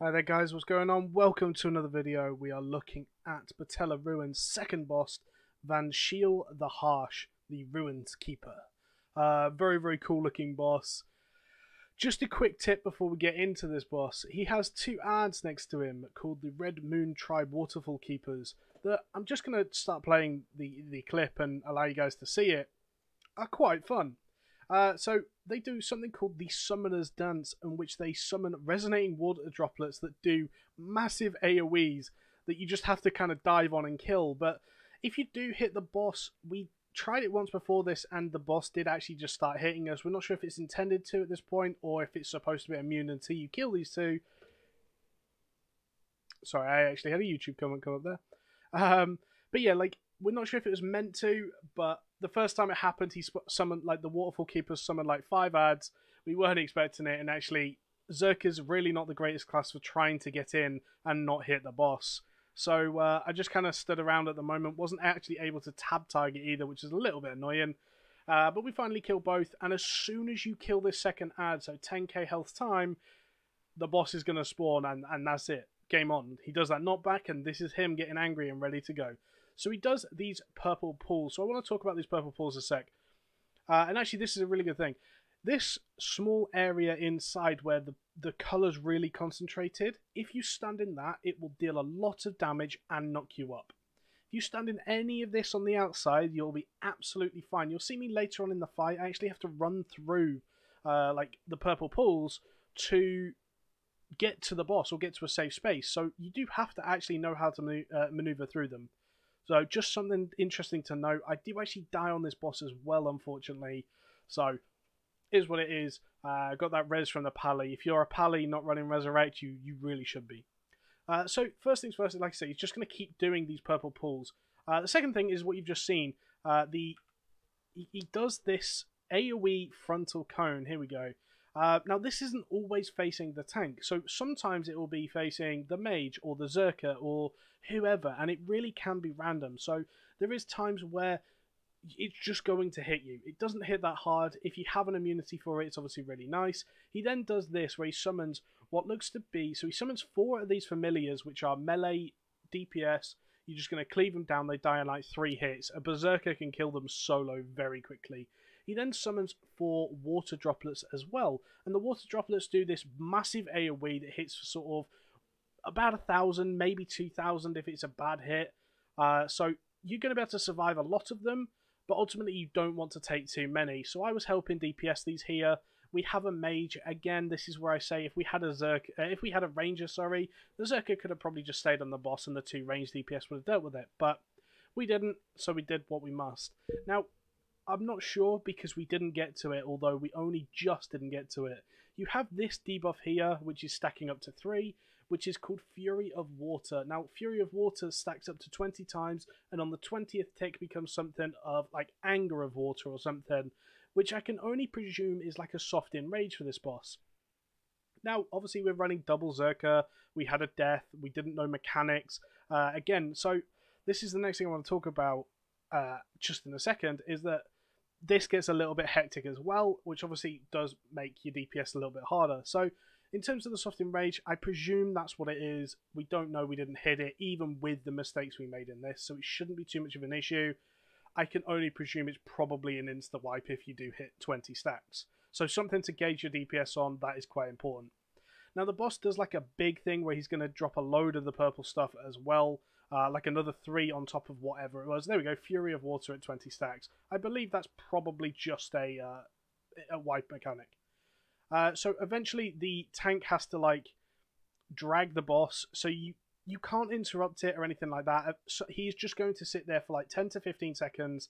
Hi there guys, what's going on? Welcome to another video. We are looking at Patala Ruins' second boss, Vanshield the Harsh, the Ruins Keeper. Very cool looking boss. Just a quick tip before we get into this boss. He has two ads next to him called the Red Moon Tribe Waterfall Keepers that I'm just going to start playing the clip and allow you guys to see it. Are quite fun. So they do something called the Summoner's Dance, in which they summon resonating water droplets that do massive AoEs that you just have to kind of dive on and kill. But if you do hit the boss, we tried it once before this and the boss did actually just start hitting us. We're not sure if it's intended to at this point or if it's supposed to be immune until you kill these two. Sorry, I actually had a YouTube comment come up there. But yeah, like, we're not sure if it was meant to, but the first time it happened, he summoned, like, the Waterfall Keepers summoned, like, 5 ads. We weren't expecting it, and actually, Zerka's really not the greatest class for trying to get in and not hit the boss. So, I just kind of stood around at the moment, wasn't actually able to tab target either, which is a little bit annoying. But we finally killed both, and as soon as you kill this second ad, so 10k health time, the boss is going to spawn, and that's it. Game on. He does that knockback, and this is him getting angry and ready to go. So he does these purple pools. So I want to talk about these purple pools a sec. And actually, this is a really good thing. This small area inside where the colour's really concentrated, if you stand in that, it will deal a lot of damage and knock you up. If you stand in any of this on the outside, you'll be absolutely fine. You'll see me later on in the fight. I actually have to run through like the purple pools to get to the boss or get to a safe space. So you do have to actually know how to maneuver through them. So just something interesting to note. I do actually die on this boss as well, unfortunately. So, is what it is. Got that res from the Pally. If you're a Pally not running Resurrect, you really should be. So, first things first, like I say, he's just going to keep doing these purple pulls. The second thing is what you've just seen. He does this AoE frontal cone. Here we go. Now, this isn't always facing the tank, so sometimes it will be facing the mage or the Zerka or whoever, and it really can be random. So there is times where it's just going to hit you. It doesn't hit that hard. If you have an immunity for it, it's obviously really nice. He then does this where he summons what looks to be, so he summons 4 of these familiars, which are melee, DPS. You're just going to cleave them down. They die in like 3 hits. A berserker can kill them solo very quickly. He then summons 4 water droplets as well. And the water droplets do this massive AoE that hits for sort of about 1,000, maybe 2,000 if it's a bad hit. So you're going to be able to survive a lot of them, but ultimately you don't want to take too many. So I was helping DPS these here. We have a mage. Again, this is where I say if we had a ranger, sorry, the Zerka could have probably just stayed on the boss and the 2 ranged DPS would have dealt with it. But we didn't, so we did what we must. Now, I'm not sure because we didn't get to it, although we only just didn't get to it. You have this debuff here, which is stacking up to 3, which is called Fury of Water. Now, Fury of Water stacks up to 20 times, and on the 20th tick becomes something of like Anger of Water or something, which I can only presume is like a soft enrage for this boss. Now, obviously, we're running double Zerka. We had a death. We didn't know mechanics. Again, so this is the next thing I want to talk about just in a second, is that this gets a little bit hectic as well, which obviously does make your DPS a little bit harder. So, in terms of the soft enrage, I presume that's what it is. We don't know, we didn't hit it, even with the mistakes we made in this, so it shouldn't be too much of an issue. I can only presume it's probably an insta-wipe if you do hit 20 stacks. So something to gauge your DPS on, that is quite important. Now, the boss does like a big thing where he's going to drop a load of the purple stuff as well. Like another 3 on top of whatever it was. There we go, Fury of Water at 20 stacks. I believe that's probably just a wipe mechanic. So eventually the tank has to like drag the boss, so you can't interrupt it or anything like that. So he's just going to sit there for like 10 to 15 seconds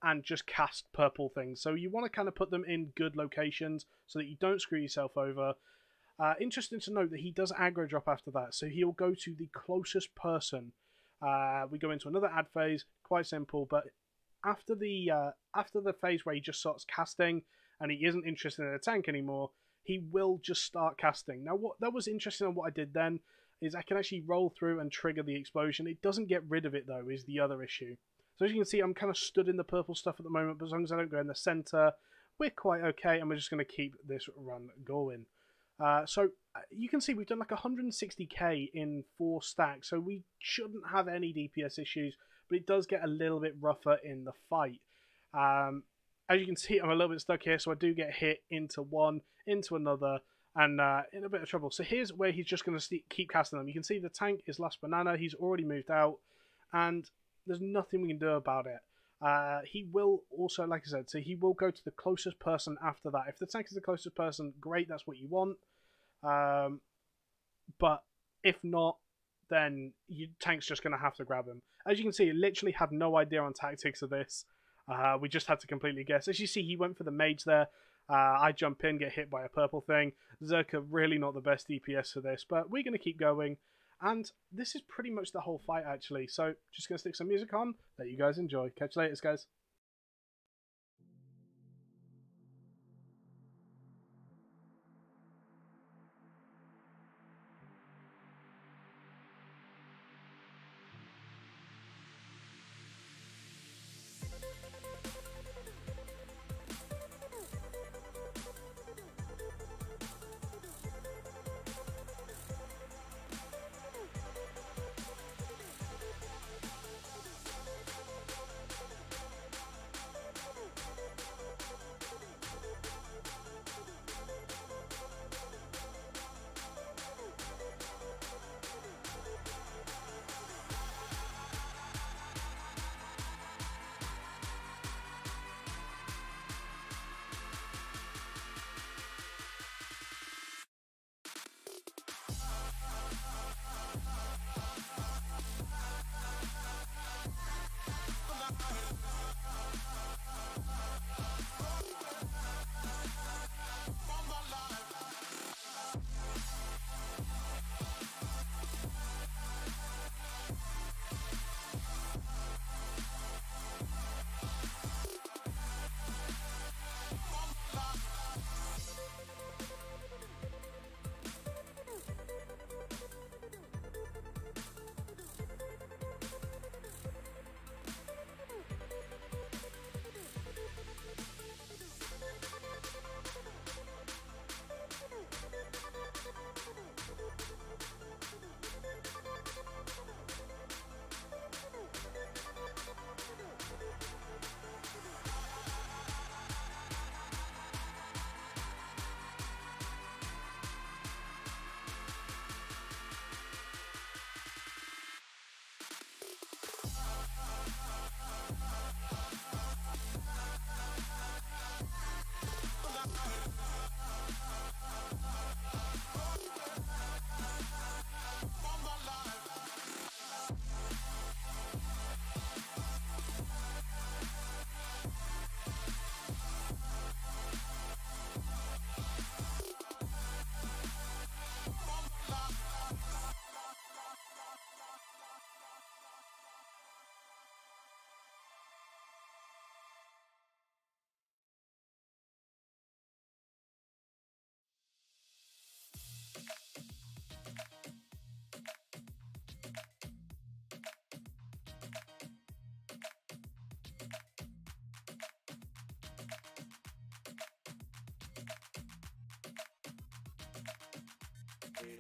and just cast purple things. So you want to kind of put them in good locations so that you don't screw yourself over. Interesting to note that he does aggro drop after that, so he'll go to the closest person. We go into another ad phase, quite simple, but after the phase where he just starts casting and he isn't interested in the tank anymore, he will just start casting. Now, what that was interesting on what I did then is I can actually roll through and trigger the explosion. It doesn't get rid of it though, is the other issue. So as you can see, I'm kind of stood in the purple stuff at the moment, but as long as I don't go in the center, we're quite okay, and we're just going to keep this run going. So you can see we've done like 160k in 4 stacks, so we shouldn't have any DPS issues, but it does get a little bit rougher in the fight. As you can see, I'm a little bit stuck here, so I do get hit into one, into another, and in a bit of trouble. So here's where he's just going to keep casting them. You can see the tank is Last Banana. He's already moved out, and there's nothing we can do about it. He will also, like I said, so he will go to the closest person after that. If the tank is the closest person, great, that's what you want. But if not, then your tank's just going to have to grab him. As you can see, I literally had no idea on tactics of this. We just had to completely guess. As you see, he went for the mage there. I jump in, get hit by a purple thing. Zerka really not the best DPS for this, but we're going to keep going. And this is pretty much the whole fight, actually. So just going to stick some music on. Let you guys enjoy. Catch you later, guys.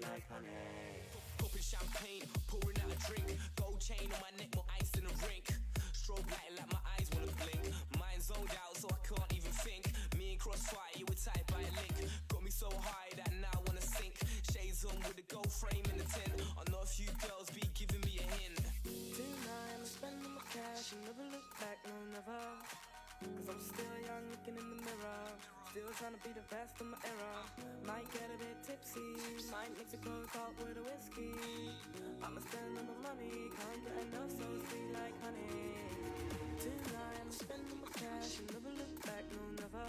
Like honey. Popping champagne, pouring out a drink. Gold chain on my neck, more ice in a rink. Strobe light like my eyes wanna blink. Mind zoned out, so I can't even think. Me and Crossfire, you were tied by a link. Got me so high that now I wanna sink. Shades on with a gold frame in the tin. I know a few girls be giving me a hint. Tonight I'm spending my cash and never look back, no never. Cause I'm still young, looking in the mirror. Still trying to be the best in my era. Might get a bit tipsy, might mix a cold talk with a whiskey. I'ma spend all my money, can't get enough, so sweet like honey. Tonight I'm spending my cash and never look back, no never.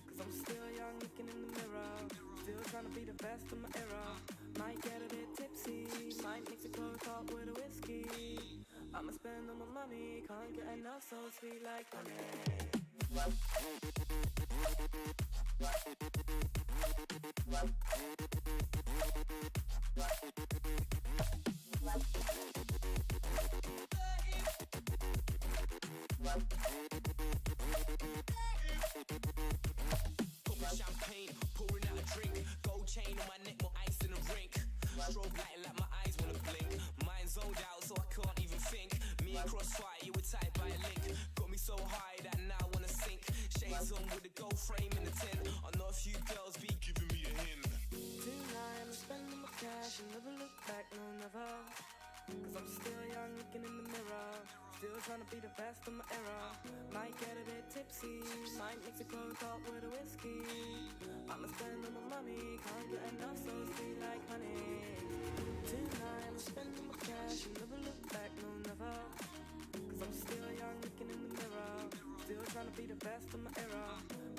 Cause I'm still young, looking in the mirror. Still trying to be the best in my era. Might get a bit tipsy, might mix a cold talk with a whiskey. I'ma spend all my money, can't get enough, so sweet like honey. Popping champagne, pouring out a drink. Gold chain on my neck, more Still trying to be the best of my era. Might get a bit tipsy, might mix a coke up with a whiskey. I'ma spend all my money, can't get enough, so sweet like honey. Tonight I'm spending my cash and never look back, no never. Cause I'm still young looking in the mirror. Still trying to be the best of my era.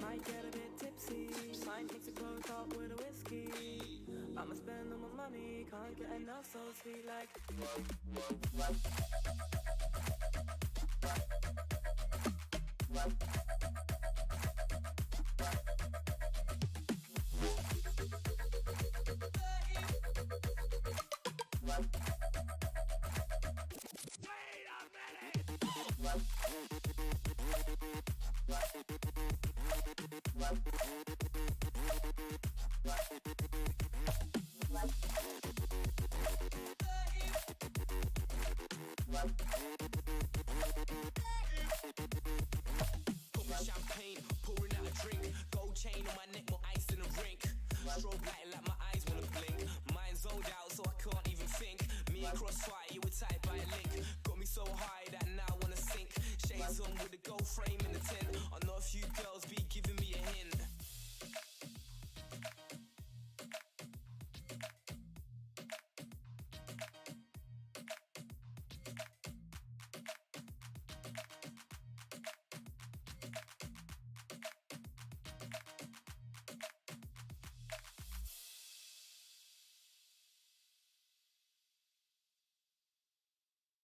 Might get a bit tipsy, might mix a coke up with a whiskey. I'ma spend all my money, can't get enough, so sweet like. Wait a minute!